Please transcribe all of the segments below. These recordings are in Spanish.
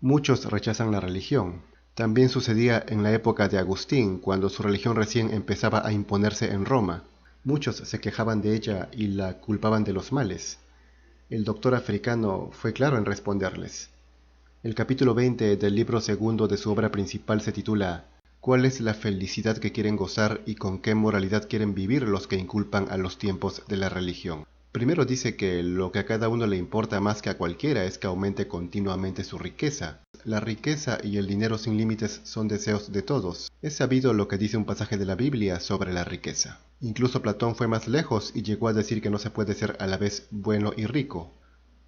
Muchos rechazan la religión. También sucedía en la época de Agustín, cuando su religión recién empezaba a imponerse en Roma. Muchos se quejaban de ella y la culpaban de los males. El doctor africano fue claro en responderles. El capítulo 20 del libro segundo de su obra principal se titula ¿Cuál es la felicidad que quieren gozar y con qué moralidad quieren vivir los que inculpan a los tiempos de la religión? Primero dice que lo que a cada uno le importa más que a cualquiera es que aumente continuamente su riqueza. La riqueza y el dinero sin límites son deseos de todos. Es sabido lo que dice un pasaje de la Biblia sobre la riqueza. Incluso Platón fue más lejos y llegó a decir que no se puede ser a la vez bueno y rico.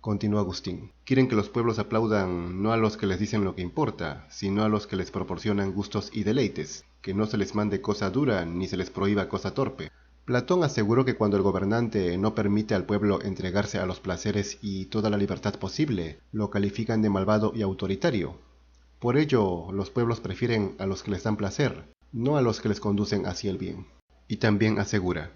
Continuó Agustín. Quieren que los pueblos aplaudan no a los que les dicen lo que importa, sino a los que les proporcionan gustos y deleites, que no se les mande cosa dura ni se les prohíba cosa torpe. Platón aseguró que cuando el gobernante no permite al pueblo entregarse a los placeres y toda la libertad posible, lo califican de malvado y autoritario. Por ello, los pueblos prefieren a los que les dan placer, no a los que les conducen hacia el bien. Y también asegura,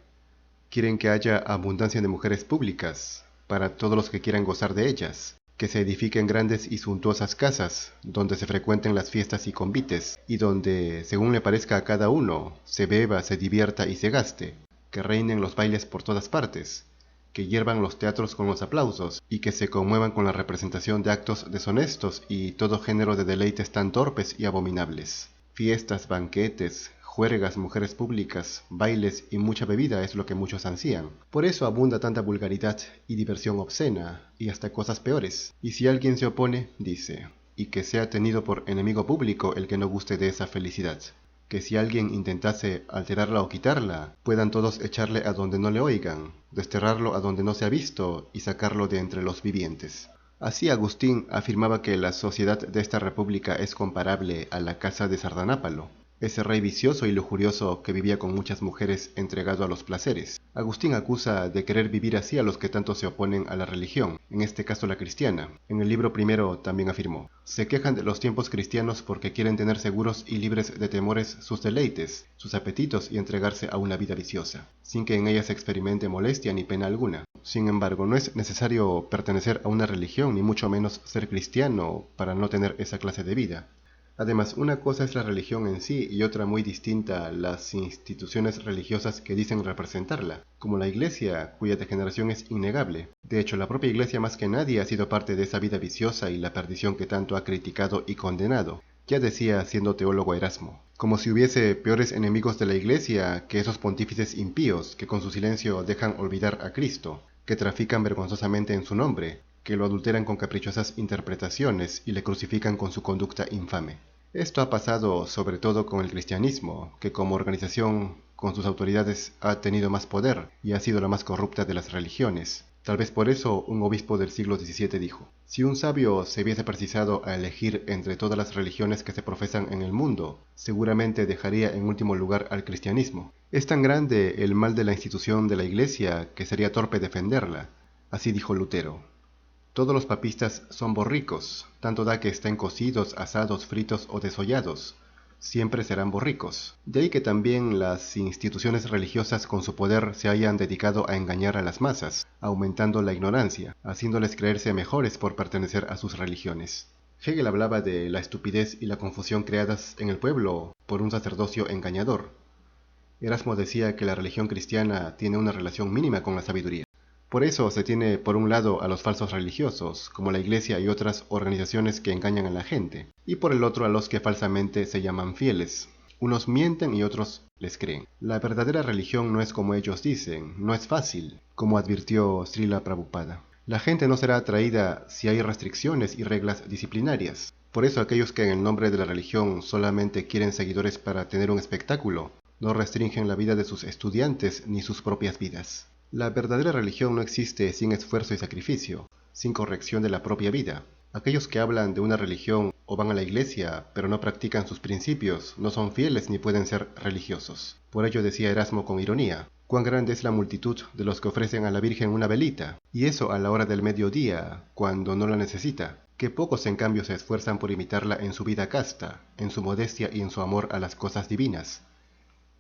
quieren que haya abundancia de mujeres públicas, para todos los que quieran gozar de ellas, que se edifiquen grandes y suntuosas casas, donde se frecuenten las fiestas y convites, y donde, según le parezca a cada uno, se beba, se divierta y se gaste, que reinen los bailes por todas partes, que hiervan los teatros con los aplausos, y que se conmuevan con la representación de actos deshonestos y todo género de deleites tan torpes y abominables. Fiestas, banquetes, juergas, mujeres públicas, bailes y mucha bebida es lo que muchos ansían. Por eso abunda tanta vulgaridad y diversión obscena, y hasta cosas peores. Y si alguien se opone, dice, y que sea tenido por enemigo público el que no guste de esa felicidad. Que si alguien intentase alterarla o quitarla, puedan todos echarle a donde no le oigan, desterrarlo a donde no se ha visto y sacarlo de entre los vivientes. Así Agustín afirmaba que la sociedad de esta república es comparable a la casa de Sardanápalo, ese rey vicioso y lujurioso que vivía con muchas mujeres entregado a los placeres. Agustín acusa de querer vivir así a los que tanto se oponen a la religión, en este caso la cristiana. En el libro primero también afirmó, se quejan de los tiempos cristianos porque quieren tener seguros y libres de temores sus deleites, sus apetitos y entregarse a una vida viciosa, sin que en ella se experimente molestia ni pena alguna. Sin embargo, no es necesario pertenecer a una religión ni mucho menos ser cristiano para no tener esa clase de vida. Además, una cosa es la religión en sí y otra muy distinta las instituciones religiosas que dicen representarla, como la Iglesia, cuya degeneración es innegable. De hecho, la propia Iglesia más que nadie ha sido parte de esa vida viciosa y la perdición que tanto ha criticado y condenado. Ya decía, siendo teólogo Erasmo, como si hubiese peores enemigos de la Iglesia que esos pontífices impíos que con su silencio dejan olvidar a Cristo, que trafican vergonzosamente en su nombre, que lo adulteran con caprichosas interpretaciones y le crucifican con su conducta infame. Esto ha pasado sobre todo con el cristianismo, que como organización con sus autoridades ha tenido más poder y ha sido la más corrupta de las religiones. Tal vez por eso un obispo del siglo XVII dijo, si un sabio se viese precisado a elegir entre todas las religiones que se profesan en el mundo, seguramente dejaría en último lugar al cristianismo. Es tan grande el mal de la institución de la Iglesia que sería torpe defenderla. Así dijo Lutero. Todos los papistas son borricos, tanto da que estén cocidos, asados, fritos o desollados. Siempre serán borricos. De ahí que también las instituciones religiosas con su poder se hayan dedicado a engañar a las masas, aumentando la ignorancia, haciéndoles creerse mejores por pertenecer a sus religiones. Hegel hablaba de la estupidez y la confusión creadas en el pueblo por un sacerdocio engañador. Erasmo decía que la religión cristiana tiene una relación mínima con la sabiduría. Por eso se tiene por un lado a los falsos religiosos, como la Iglesia y otras organizaciones que engañan a la gente, y por el otro a los que falsamente se llaman fieles. Unos mienten y otros les creen. La verdadera religión no es como ellos dicen, no es fácil, como advirtió Srila Prabhupada. La gente no será atraída si hay restricciones y reglas disciplinarias. Por eso aquellos que en el nombre de la religión solamente quieren seguidores para tener un espectáculo, no restringen la vida de sus estudiantes ni sus propias vidas. La verdadera religión no existe sin esfuerzo y sacrificio, sin corrección de la propia vida. Aquellos que hablan de una religión o van a la iglesia, pero no practican sus principios, no son fieles ni pueden ser religiosos. Por ello decía Erasmo con ironía, cuán grande es la multitud de los que ofrecen a la Virgen una velita, y eso a la hora del mediodía, cuando no la necesita, que pocos en cambio se esfuerzan por imitarla en su vida casta, en su modestia y en su amor a las cosas divinas,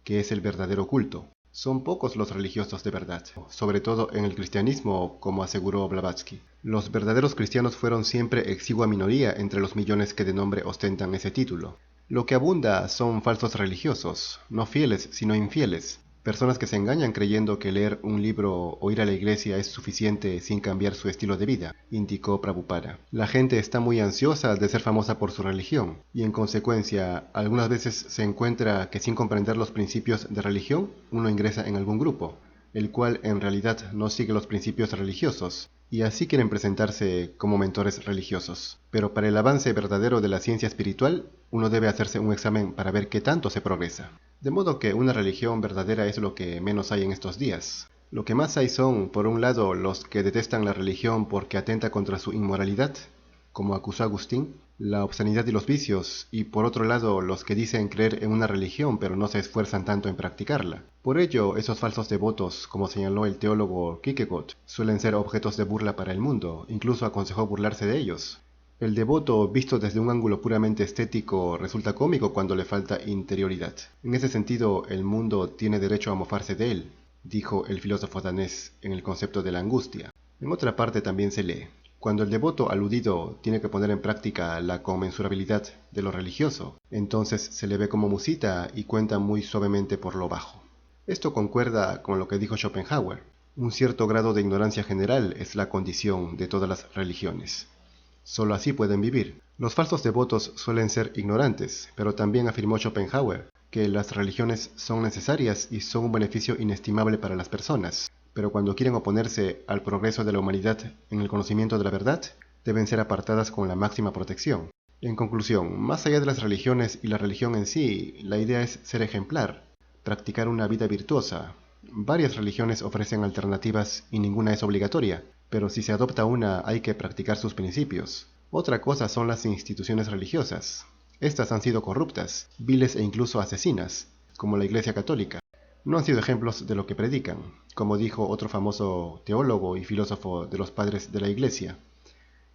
que es el verdadero culto. Son pocos los religiosos de verdad, sobre todo en el cristianismo, como aseguró Blavatsky. Los verdaderos cristianos fueron siempre exigua minoría entre los millones que de nombre ostentan ese título. Lo que abunda son falsos religiosos, no fieles, sino infieles. Personas que se engañan creyendo que leer un libro o ir a la iglesia es suficiente sin cambiar su estilo de vida, indicó Prabhupada. La gente está muy ansiosa de ser famosa por su religión, y en consecuencia, algunas veces se encuentra que sin comprender los principios de religión, uno ingresa en algún grupo, el cual en realidad no sigue los principios religiosos, y así quieren presentarse como mentores religiosos. Pero para el avance verdadero de la ciencia espiritual, uno debe hacerse un examen para ver qué tanto se progresa. De modo que una religión verdadera es lo que menos hay en estos días. Lo que más hay son, por un lado, los que detestan la religión porque atenta contra su inmoralidad, como acusó Agustín, la obscenidad y los vicios, y por otro lado, los que dicen creer en una religión pero no se esfuerzan tanto en practicarla. Por ello, esos falsos devotos, como señaló el teólogo Kierkegaard, suelen ser objetos de burla para el mundo, incluso aconsejó burlarse de ellos. El devoto, visto desde un ángulo puramente estético, resulta cómico cuando le falta interioridad. En ese sentido, el mundo tiene derecho a mofarse de él, dijo el filósofo danés en el concepto de la angustia. En otra parte también se lee: cuando el devoto aludido tiene que poner en práctica la conmensurabilidad de lo religioso, entonces se le ve como musita y cuenta muy suavemente por lo bajo. Esto concuerda con lo que dijo Schopenhauer: un cierto grado de ignorancia general es la condición de todas las religiones. Solo así pueden vivir. Los falsos devotos suelen ser ignorantes, pero también afirmó Schopenhauer que las religiones son necesarias y son un beneficio inestimable para las personas, pero cuando quieren oponerse al progreso de la humanidad en el conocimiento de la verdad, deben ser apartadas con la máxima protección. En conclusión, más allá de las religiones y la religión en sí, la idea es ser ejemplar, practicar una vida virtuosa. Varias religiones ofrecen alternativas y ninguna es obligatoria, pero si se adopta una hay que practicar sus principios. Otra cosa son las instituciones religiosas. Estas han sido corruptas, viles e incluso asesinas, como la Iglesia Católica. No han sido ejemplos de lo que predican, como dijo otro famoso teólogo y filósofo de los padres de la Iglesia,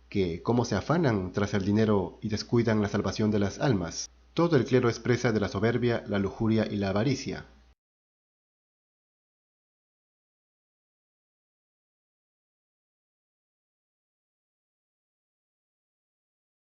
que cómo se afanan tras el dinero y descuidan la salvación de las almas. Todo el clero expresa de la soberbia, la lujuria y la avaricia.